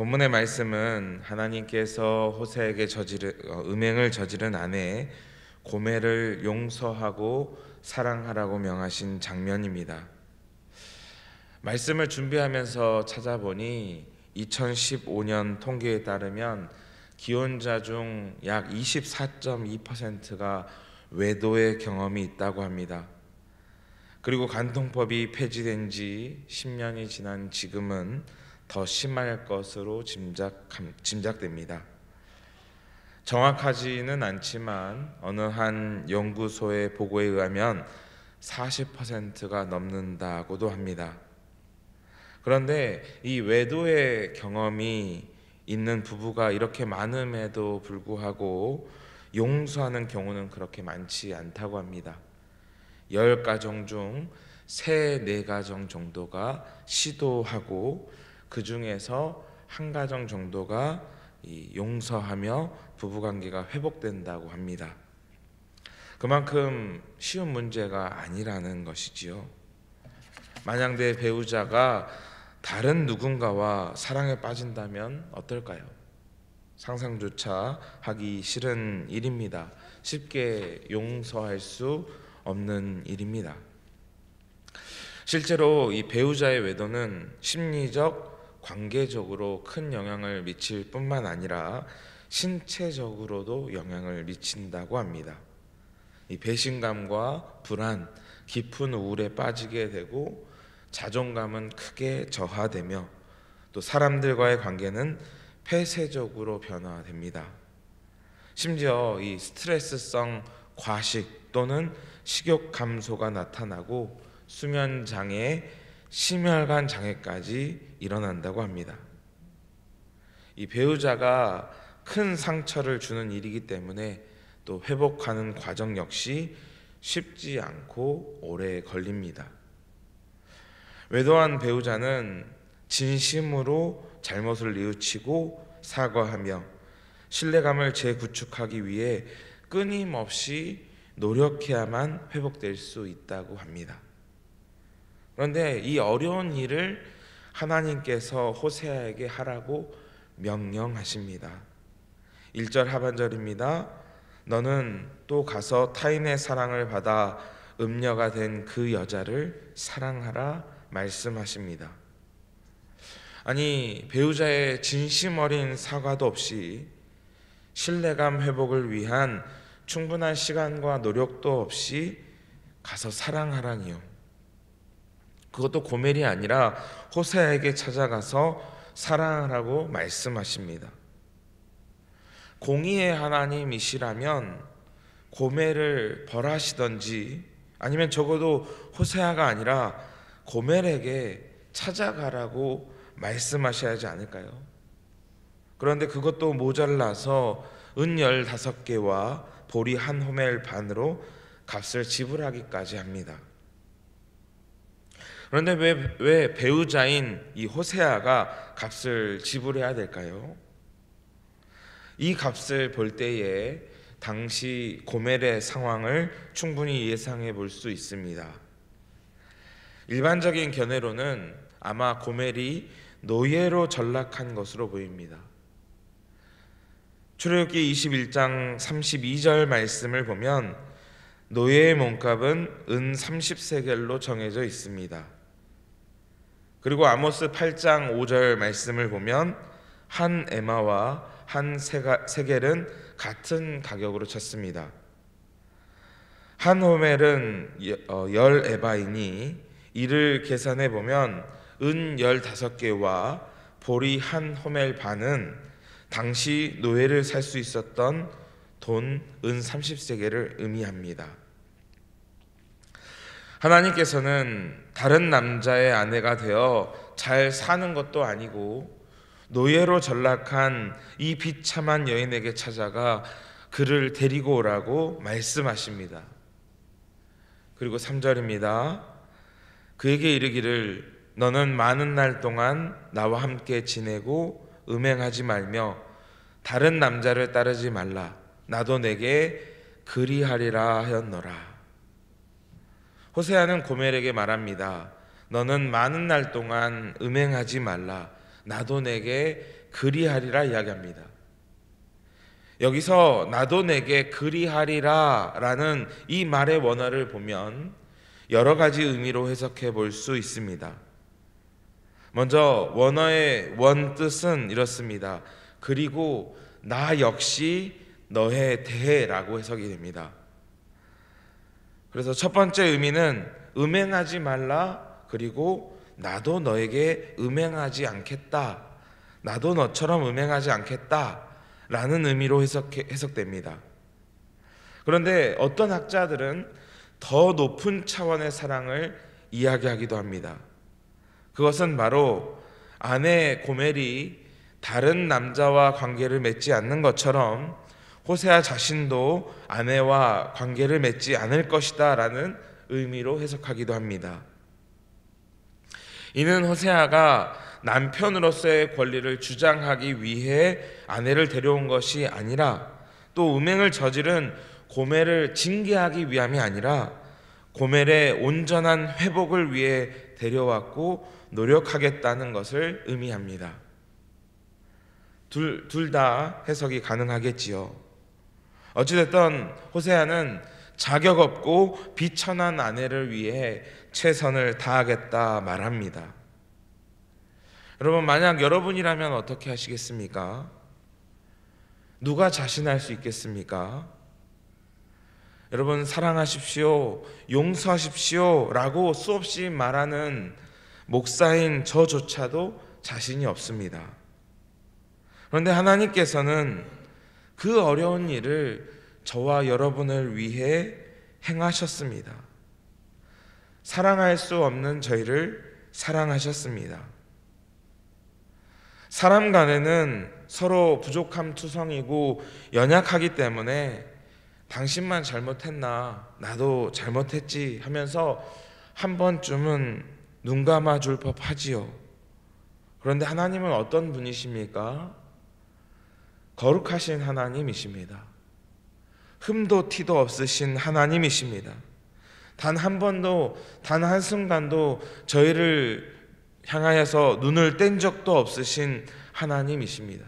본문의 말씀은 하나님께서 호세에게 음행을 저지른 아내 고멜을 용서하고 사랑하라고 명하신 장면입니다. 말씀을 준비하면서 찾아보니 2015년 통계에 따르면 기혼자 중 약 24.2%가 외도의 경험이 있다고 합니다. 그리고 간통법이 폐지된 지 10년이 지난 지금은 더 심할 것으로 짐작됩니다. 정확하지는 않지만 어느 한 연구소의 보고에 의하면 40%가 넘는다고도 합니다. 그런데 이 외도의 경험이 있는 부부가 이렇게 많음에도 불구하고 용서하는 경우는 그렇게 많지 않다고 합니다. 10가정 중 3, 4가정 정도가 시도하고 그 중에서 1가정 정도가 용서하며 부부관계가 회복된다고 합니다. 그만큼 쉬운 문제가 아니라는 것이지요. 만약 내 배우자가 다른 누군가와 사랑에 빠진다면 어떨까요? 상상조차 하기 싫은 일입니다. 쉽게 용서할 수 없는 일입니다. 실제로 이 배우자의 외도는 심리적, 관계적으로 큰 영향을 미칠 뿐만 아니라 신체적으로도 영향을 미친다고 합니다. 이 배신감과 불안, 깊은 우울에 빠지게 되고 자존감은 크게 저하되며 또 사람들과의 관계는 폐쇄적으로 변화됩니다. 심지어 이 스트레스성 과식 또는 식욕 감소가 나타나고 수면 장애, 심혈관 장애까지 일어난다고 합니다. 이 배우자가 큰 상처를 주는 일이기 때문에 또 회복하는 과정 역시 쉽지 않고 오래 걸립니다. 외도한 배우자는 진심으로 잘못을 뉘우치고 사과하며 신뢰감을 재구축하기 위해 끊임없이 노력해야만 회복될 수 있다고 합니다. 그런데 이 어려운 일을 하나님께서 호세아에게 하라고 명령하십니다. 1절 하반절입니다. 너는 또 가서 타인의 사랑을 받아 음녀가 된 그 여자를 사랑하라 말씀하십니다. 아니, 배우자의 진심 어린 사과도 없이 신뢰감 회복을 위한 충분한 시간과 노력도 없이 가서 사랑하라니요. 그것도 고멜이 아니라 호세아에게 찾아가서 사랑하라고 말씀하십니다. 공의의 하나님이시라면 고멜을 벌하시던지 아니면 적어도 호세아가 아니라 고멜에게 찾아가라고 말씀하셔야 하지 않을까요? 그런데 그것도 모자라서 은 15개와 보리 1호멜 반으로 값을 지불하기까지 합니다. 그런데 왜 배우자인 이 호세아가 값을 지불해야 될까요? 이 값을 볼 때에 당시 고멜의 상황을 충분히 예상해 볼 수 있습니다. 일반적인 견해로는 아마 고멜이 노예로 전락한 것으로 보입니다. 출애굽기 21장 32절 말씀을 보면 노예의 몸값은 은 30세겔로 정해져 있습니다. 그리고 아모스 8장 5절 말씀을 보면 한 에마와 한 세겔은 같은 가격으로 쳤습니다. 한 호멜은 10에바이니 이를 계산해 보면 은 15개와 보리 1호멜 반은 당시 노예를 살 수 있었던 돈 은 30세겔을 의미합니다. 하나님께서는 다른 남자의 아내가 되어 잘 사는 것도 아니고 노예로 전락한 이 비참한 여인에게 찾아가 그를 데리고 오라고 말씀하십니다. 그리고 3절입니다. 그에게 이르기를 너는 많은 날 동안 나와 함께 지내고 음행하지 말며 다른 남자를 따르지 말라. 나도 내게 그리하리라 하였노라. 호세아는 고멜에게 말합니다. 너는 많은 날 동안 음행하지 말라. 나도 내게 그리하리라 이야기합니다. 여기서 나도 내게 그리하리라 라는 이 말의 원어를 보면 여러 가지 의미로 해석해 볼 수 있습니다. 먼저 원어의 원뜻은 이렇습니다. 그리고 나 역시 너에 대해라고 해석이 됩니다. 그래서 첫 번째 의미는 음행하지 말라, 그리고 나도 너에게 음행하지 않겠다, 나도 너처럼 음행하지 않겠다 라는 의미로 해석됩니다. 그런데 어떤 학자들은 더 높은 차원의 사랑을 이야기하기도 합니다. 그것은 바로 아내 고멜이 다른 남자와 관계를 맺지 않는 것처럼 호세아 자신도 아내와 관계를 맺지 않을 것이다 라는 의미로 해석하기도 합니다. 이는 호세아가 남편으로서의 권리를 주장하기 위해 아내를 데려온 것이 아니라, 또 음행을 저지른 고멜을 징계하기 위함이 아니라 고멜의 온전한 회복을 위해 데려왔고 노력하겠다는 것을 의미합니다. 둘 다 해석이 가능하겠지요. 어찌됐든 호세아는 자격 없고 비천한 아내를 위해 최선을 다하겠다 말합니다. 여러분, 만약 여러분이라면 어떻게 하시겠습니까? 누가 자신할 수 있겠습니까? 여러분, 사랑하십시오, 용서하십시오 라고 수없이 말하는 목사인 저조차도 자신이 없습니다. 그런데 하나님께서는 그 어려운 일을 저와 여러분을 위해 행하셨습니다. 사랑할 수 없는 저희를 사랑하셨습니다. 사람 간에는 서로 부족함 투성이고 연약하기 때문에 당신만 잘못했나, 나도 잘못했지 하면서 한 번쯤은 눈 감아줄 법하지요. 그런데 하나님은 어떤 분이십니까? 거룩하신 하나님이십니다. 흠도 티도 없으신 하나님이십니다. 단 한 번도, 단 한순간도 저희를 향하여서 눈을 뗀 적도 없으신 하나님이십니다.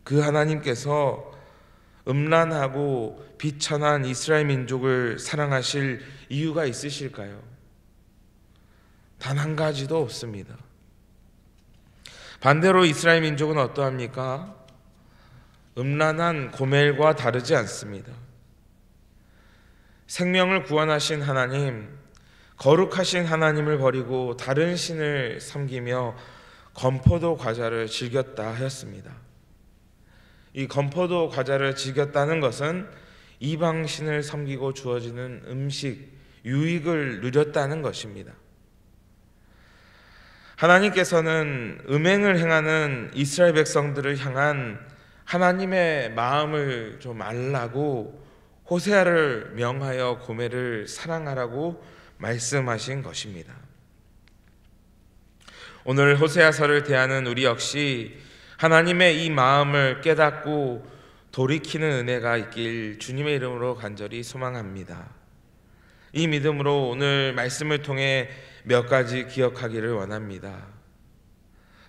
그 하나님께서 음란하고 비천한 이스라엘 민족을 사랑하실 이유가 있으실까요? 단 한 가지도 없습니다. 반대로 이스라엘 민족은 어떠합니까? 음란한 고멜과 다르지 않습니다. 생명을 구원하신 하나님, 거룩하신 하나님을 버리고 다른 신을 섬기며 건포도 과자를 즐겼다 하였습니다. 이 건포도 과자를 즐겼다는 것은 이방신을 섬기고 주어지는 음식, 유익을 누렸다는 것입니다. 하나님께서는 음행을 행하는 이스라엘 백성들을 향한 하나님의 마음을 좀 알라고 호세아를 명하여 고멜을 사랑하라고 말씀하신 것입니다. 오늘 호세아서를 대하는 우리 역시 하나님의 이 마음을 깨닫고 돌이키는 은혜가 있길 주님의 이름으로 간절히 소망합니다. 이 믿음으로 오늘 말씀을 통해 몇 가지 기억하기를 원합니다.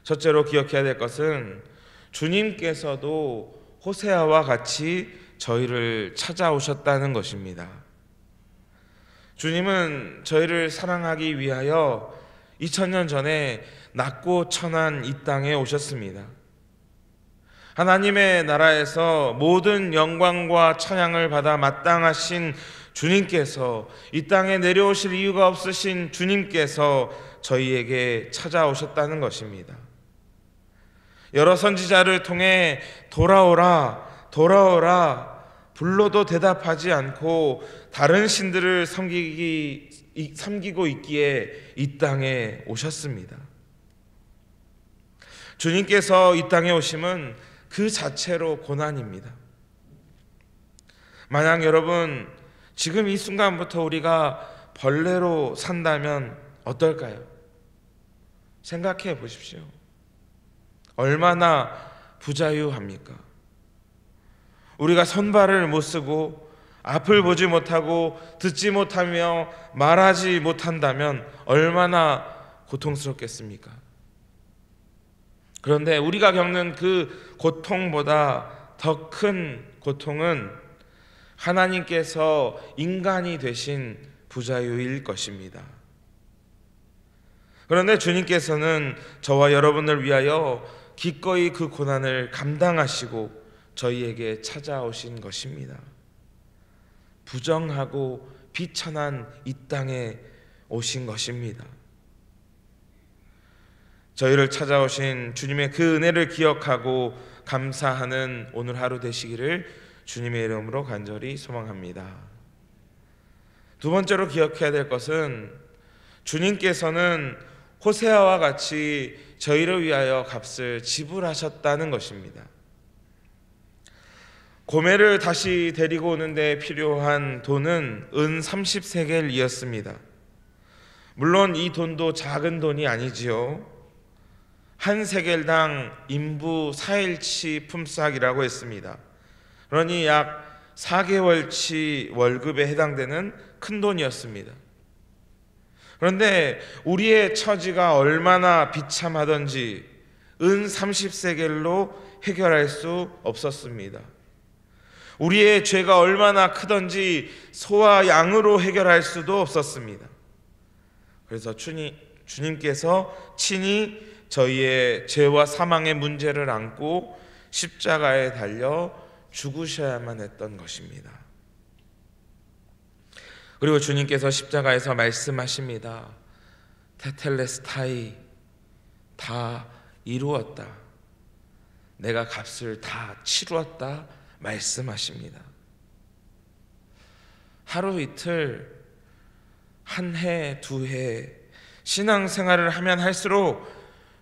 첫째로 기억해야 될 것은 주님께서도 호세아와 같이 저희를 찾아오셨다는 것입니다. 주님은 저희를 사랑하기 위하여 2000년 전에 낮고 천한 이 땅에 오셨습니다. 하나님의 나라에서 모든 영광과 찬양을 받아 마땅하신 주님께서, 이 땅에 내려오실 이유가 없으신 주님께서 저희에게 찾아오셨다는 것입니다. 여러 선지자를 통해 돌아오라, 돌아오라 불러도 대답하지 않고 다른 신들을 섬기고 있기에 이 땅에 오셨습니다. 주님께서 이 땅에 오심은 그 자체로 고난입니다. 만약 여러분 지금 이 순간부터 우리가 벌레로 산다면 어떨까요? 생각해 보십시오. 얼마나 부자유합니까? 우리가 손발을 못 쓰고 앞을 보지 못하고 듣지 못하며 말하지 못한다면 얼마나 고통스럽겠습니까? 그런데 우리가 겪는 그 고통보다 더 큰 고통은 하나님께서 인간이 되신 부자유일 것입니다. 그런데 주님께서는 저와 여러분을 위하여 기꺼이 그 고난을 감당하시고 저희에게 찾아오신 것입니다. 부정하고 비천한 이 땅에 오신 것입니다. 저희를 찾아오신 주님의 그 은혜를 기억하고 감사하는 오늘 하루 되시기를 주님의 이름으로 간절히 소망합니다. 두 번째로 기억해야 될 것은 주님께서는 호세아와 같이 저희를 위하여 값을 지불하셨다는 것입니다. 고멜을 다시 데리고 오는데 필요한 돈은 은 30세겔이었습니다. 물론 이 돈도 작은 돈이 아니지요. 한 세겔당 인부 4일치 품삯이라고 했습니다. 그러니 약 4개월치 월급에 해당되는 큰 돈이었습니다. 그런데 우리의 처지가 얼마나 비참하던지 은 30세겔로 해결할 수 없었습니다. 우리의 죄가 얼마나 크던지 소와 양으로 해결할 수도 없었습니다. 그래서 주님께서 친히 저희의 죄와 사망의 문제를 안고 십자가에 달려 죽으셔야만 했던 것입니다. 그리고 주님께서 십자가에서 말씀하십니다. 테텔레스타이, 다 이루었다. 내가 값을 다 치루었다 말씀하십니다. 하루 이틀, 한 해, 두 해 신앙생활을 하면 할수록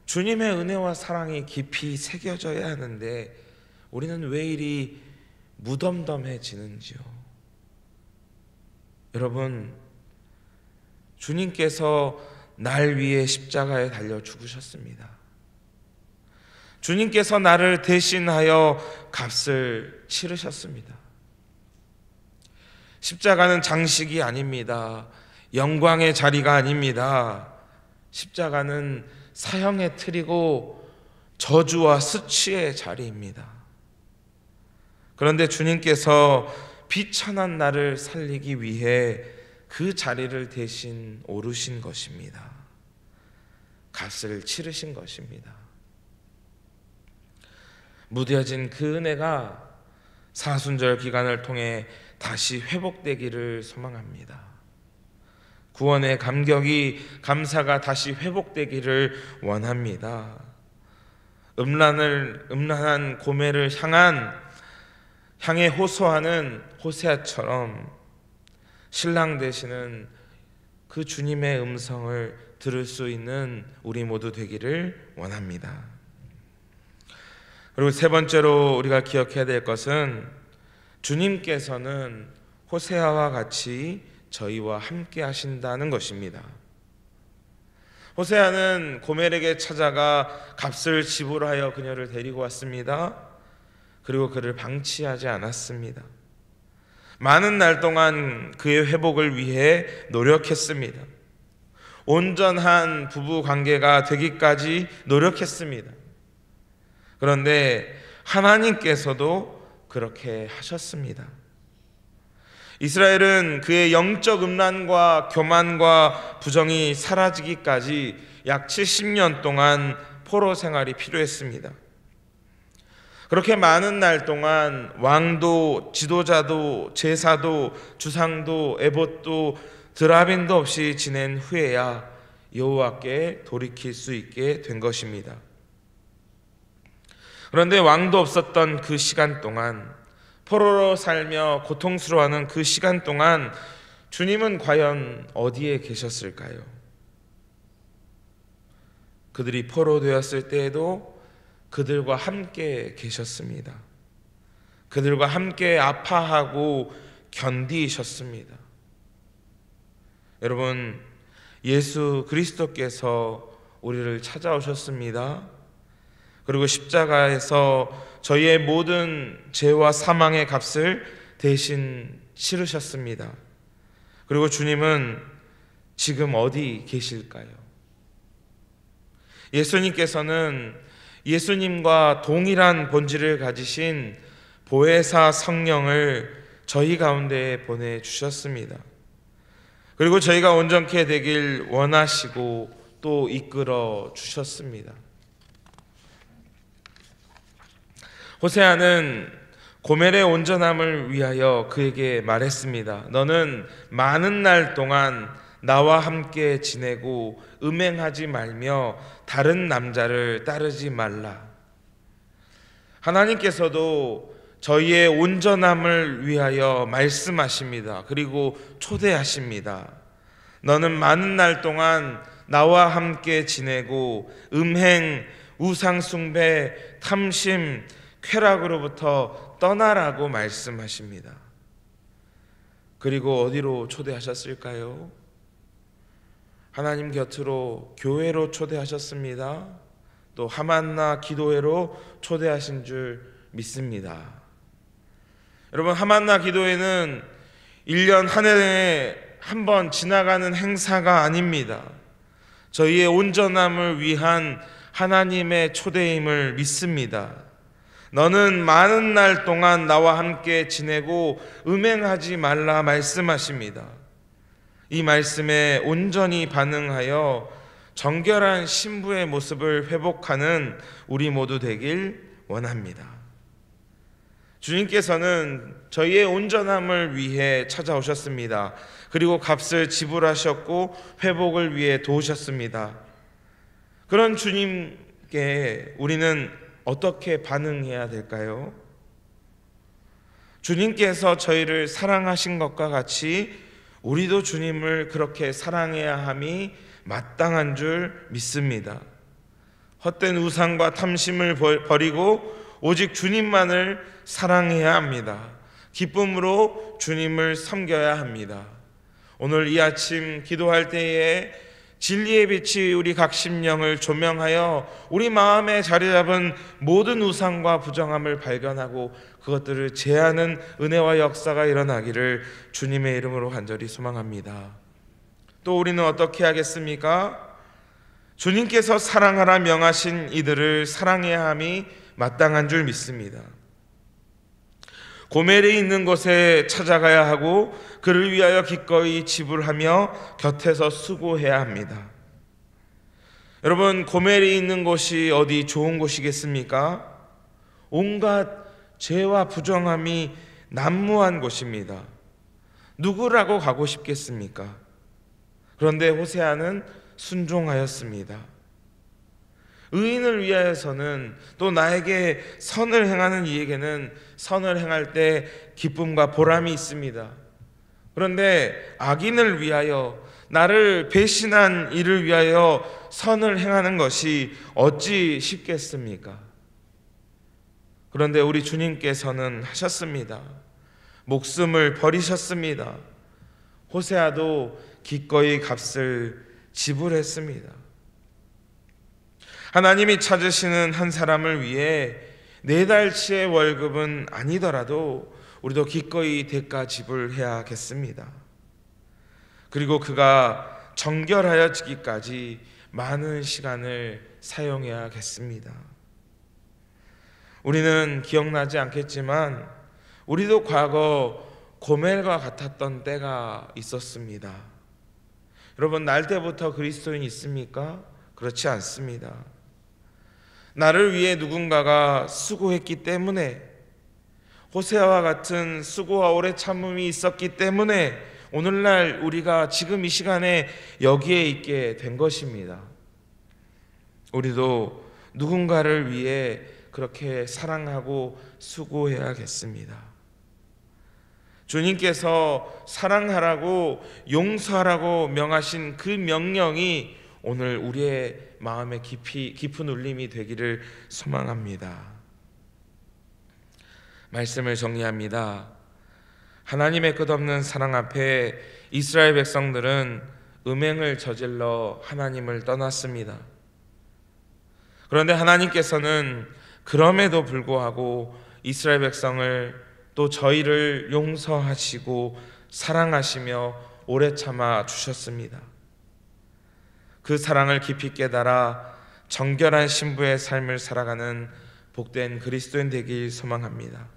주님의 은혜와 사랑이 깊이 새겨져야 하는데 우리는 왜 이리 무덤덤해지는지요? 여러분, 주님께서 날 위해 십자가에 달려 죽으셨습니다. 주님께서 나를 대신하여 값을 치르셨습니다. 십자가는 장식이 아닙니다. 영광의 자리가 아닙니다. 십자가는 사형의 틀이고 저주와 수치의 자리입니다. 그런데 주님께서 비천한 나를 살리기 위해 그 자리를 대신 오르신 것입니다. 값을 치르신 것입니다. 무뎌진 그 은혜가 사순절 기간을 통해 다시 회복되기를 소망합니다. 구원의 감격이, 감사가 다시 회복되기를 원합니다. 음란한 고멜을 향해 호소하는 호세아처럼 신랑 되시는 그 주님의 음성을 들을 수 있는 우리 모두 되기를 원합니다. 그리고 세 번째로 우리가 기억해야 될 것은 주님께서는 호세아와 같이 저희와 함께 하신다는 것입니다. 호세아는 고멜에게 찾아가 값을 지불하여 그녀를 데리고 왔습니다. 그리고 그를 방치하지 않았습니다. 많은 날 동안 그의 회복을 위해 노력했습니다. 온전한 부부 관계가 되기까지 노력했습니다. 그런데 하나님께서도 그렇게 하셨습니다. 이스라엘은 그의 영적 음란과 교만과 부정이 사라지기까지 약 70년 동안 포로 생활이 필요했습니다. 그렇게 많은 날 동안 왕도, 지도자도, 제사도, 주상도, 에봇도, 드라빈도 없이 지낸 후에야 여호와께 돌이킬 수 있게 된 것입니다. 그런데 왕도 없었던 그 시간 동안, 포로로 살며 고통스러워하는 그 시간 동안 주님은 과연 어디에 계셨을까요? 그들이 포로 되었을 때에도 그들과 함께 계셨습니다. 그들과 함께 아파하고 견디셨습니다. 여러분, 예수 그리스도께서 우리를 찾아오셨습니다. 그리고 십자가에서 저희의 모든 죄와 사망의 값을 대신 치르셨습니다. 그리고 주님은 지금 어디 계실까요? 예수님께서는 예수님과 동일한 본질을 가지신 보혜사 성령을 저희 가운데 보내주셨습니다. 그리고 저희가 온전케 되길 원하시고 또 이끌어 주셨습니다. 호세아는 고멜의 온전함을 위하여 그에게 말했습니다. 너는 많은 날 동안 나와 함께 지내고 음행하지 말며 다른 남자를 따르지 말라. 하나님께서도 저희의 온전함을 위하여 말씀하십니다. 그리고 초대하십니다. 너는 많은 날 동안 나와 함께 지내고 음행, 우상숭배, 탐심, 쾌락으로부터 떠나라고 말씀하십니다. 그리고 어디로 초대하셨을까요? 하나님 곁으로, 교회로 초대하셨습니다. 또 하만나 기도회로 초대하신 줄 믿습니다. 여러분, 하만나 기도회는 1년 한 해에 한 번 지나가는 행사가 아닙니다. 저희의 온전함을 위한 하나님의 초대임을 믿습니다. 너는 많은 날 동안 나와 함께 지내고 음행하지 말라 말씀하십니다. 이 말씀에 온전히 반응하여 정결한 신부의 모습을 회복하는 우리 모두 되길 원합니다. 주님께서는 저희의 온전함을 위해 찾아오셨습니다. 그리고 값을 지불하셨고 회복을 위해 도우셨습니다. 그런 주님께 우리는 어떻게 반응해야 될까요? 주님께서 저희를 사랑하신 것과 같이 우리도 주님을 그렇게 사랑해야 함이 마땅한 줄 믿습니다. 헛된 우상과 탐심을 버리고 오직 주님만을 사랑해야 합니다. 기쁨으로 주님을 섬겨야 합니다. 오늘 이 아침 기도할 때에 진리의 빛이 우리 각 심령을 조명하여 우리 마음에 자리 잡은 모든 우상과 부정함을 발견하고 그것들을 제하는 은혜와 역사가 일어나기를 주님의 이름으로 간절히 소망합니다. 또 우리는 어떻게 하겠습니까? 주님께서 사랑하라 명하신 이들을 사랑해야 함이 마땅한 줄 믿습니다. 고멜이 있는 곳에 찾아가야 하고 그를 위하여 기꺼이 지불하며 곁에서 수고해야 합니다. 여러분, 고멜이 있는 곳이 어디 좋은 곳이겠습니까? 온갖 죄와 부정함이 난무한 곳입니다. 누구라고 가고 싶겠습니까? 그런데 호세아는 순종하였습니다. 의인을 위하여서는, 또 나에게 선을 행하는 이에게는 선을 행할 때 기쁨과 보람이 있습니다. 그런데 악인을 위하여, 나를 배신한 이를 위하여 선을 행하는 것이 어찌 쉽겠습니까? 그런데 우리 주님께서는 하셨습니다. 목숨을 버리셨습니다. 호세아도 기꺼이 값을 지불했습니다. 하나님이 찾으시는 한 사람을 위해 4달치의 월급은 아니더라도 우리도 기꺼이 대가 지불해야겠습니다. 그리고 그가 정결하여지기까지 많은 시간을 사용해야겠습니다. 우리는 기억나지 않겠지만 우리도 과거 고멜과 같았던 때가 있었습니다. 여러분, 날 때부터 그리스도인 있습니까? 그렇지 않습니다. 나를 위해 누군가가 수고했기 때문에, 호세아와 같은 수고와 오래 참음이 있었기 때문에 오늘날 우리가 지금 이 시간에 여기에 있게 된 것입니다. 우리도 누군가를 위해 그렇게 사랑하고 수고해야겠습니다. 주님께서 사랑하라고, 용서하라고 명하신 그 명령이 오늘 우리의 마음에 깊은 울림이 되기를 소망합니다. 말씀을 정리합니다. 하나님의 끝없는 사랑 앞에 이스라엘 백성들은 음행을 저질러 하나님을 떠났습니다. 그런데 하나님께서는 그럼에도 불구하고 이스라엘 백성을, 또 저희를 용서하시고 사랑하시며 오래 참아 주셨습니다. 그 사랑을 깊이 깨달아 정결한 신부의 삶을 살아가는 복된 그리스도인 되길 소망합니다.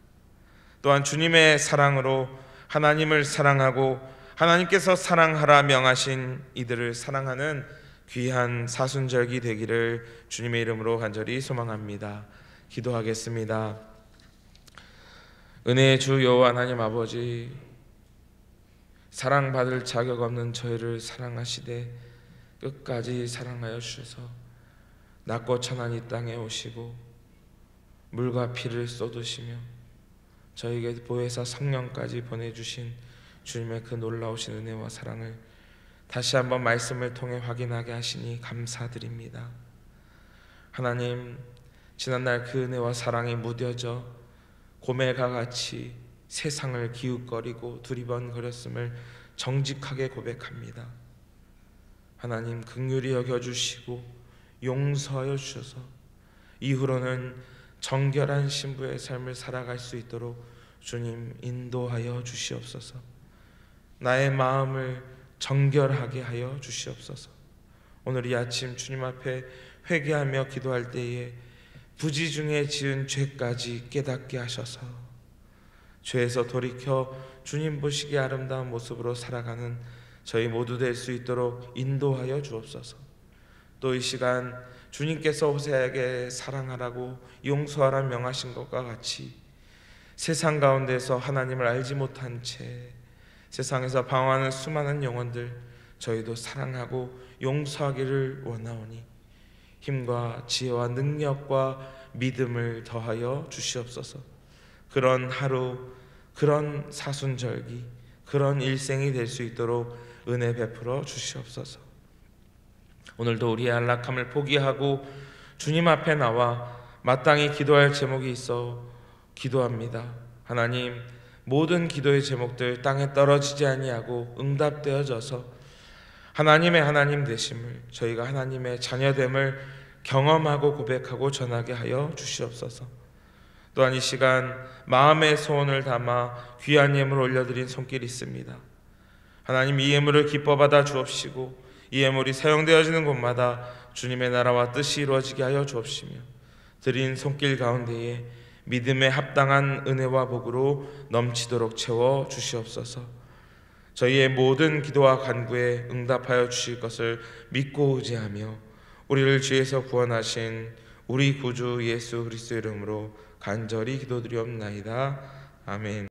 또한 주님의 사랑으로 하나님을 사랑하고 하나님께서 사랑하라 명하신 이들을 사랑하는 귀한 사순절기 되기를 주님의 이름으로 간절히 소망합니다. 기도하겠습니다. 은혜의 주 여호와 하나님 아버지, 사랑받을 자격 없는 저희를 사랑하시되 끝까지 사랑하여 주셔서 낮고 천한 이 땅에 오시고 물과 피를 쏟으시며 저희에게 보혜사 성령까지 보내주신 주님의 그 놀라우신 은혜와 사랑을 다시 한번 말씀을 통해 확인하게 하시니 감사드립니다. 하나님, 지난날 그 은혜와 사랑이 무뎌져 고멜과 같이 세상을 기웃거리고 두리번거렸음을 정직하게 고백합니다. 하나님, 긍휼히 여겨주시고 용서하여 주셔서 이후로는 정결한 신부의 삶을 살아갈 수 있도록 주님 인도하여 주시옵소서. 나의 마음을 정결하게 하여 주시옵소서. 오늘 이 아침 주님 앞에 회개하며 기도할 때에 부지 중에 지은 죄까지 깨닫게 하셔서 죄에서 돌이켜 주님 보시기에 아름다운 모습으로 살아가는 저희 모두 될 수 있도록 인도하여 주옵소서. 또 이 시간 주님께서 호세아에게 사랑하라고 용서하라 명하신 것과 같이 세상 가운데서 하나님을 알지 못한 채 세상에서 방황하는 수많은 영혼들 저희도 사랑하고 용서하기를 원하오니 힘과 지혜와 능력과 믿음을 더하여 주시옵소서. 그런 하루, 그런 사순절기, 그런 일생이 될 수 있도록 은혜 베풀어 주시옵소서. 오늘도 우리의 안락함을 포기하고 주님 앞에 나와 마땅히 기도할 제목이 있어 기도합니다. 하나님, 모든 기도의 제목들 땅에 떨어지지 아니하고 응답되어져서 하나님의 하나님 되심을, 저희가 하나님의 자녀됨을 경험하고 고백하고 전하게 하여 주시옵소서. 또한 이 시간 마음의 소원을 담아 귀한 예물 올려드린 손길이 있습니다. 하나님, 이 예물을 기뻐 받아 주옵시고 이 예물이 사용되어지는 곳마다 주님의 나라와 뜻이 이루어지게 하여 주옵시며 드린 손길 가운데에 믿음에 합당한 은혜와 복으로 넘치도록 채워 주시옵소서. 저희의 모든 기도와 간구에 응답하여 주실 것을 믿고 의지하며 우리를 죄에서 구원하신 우리 구주 예수 그리스도 이름으로 간절히 기도드리옵나이다. 아멘.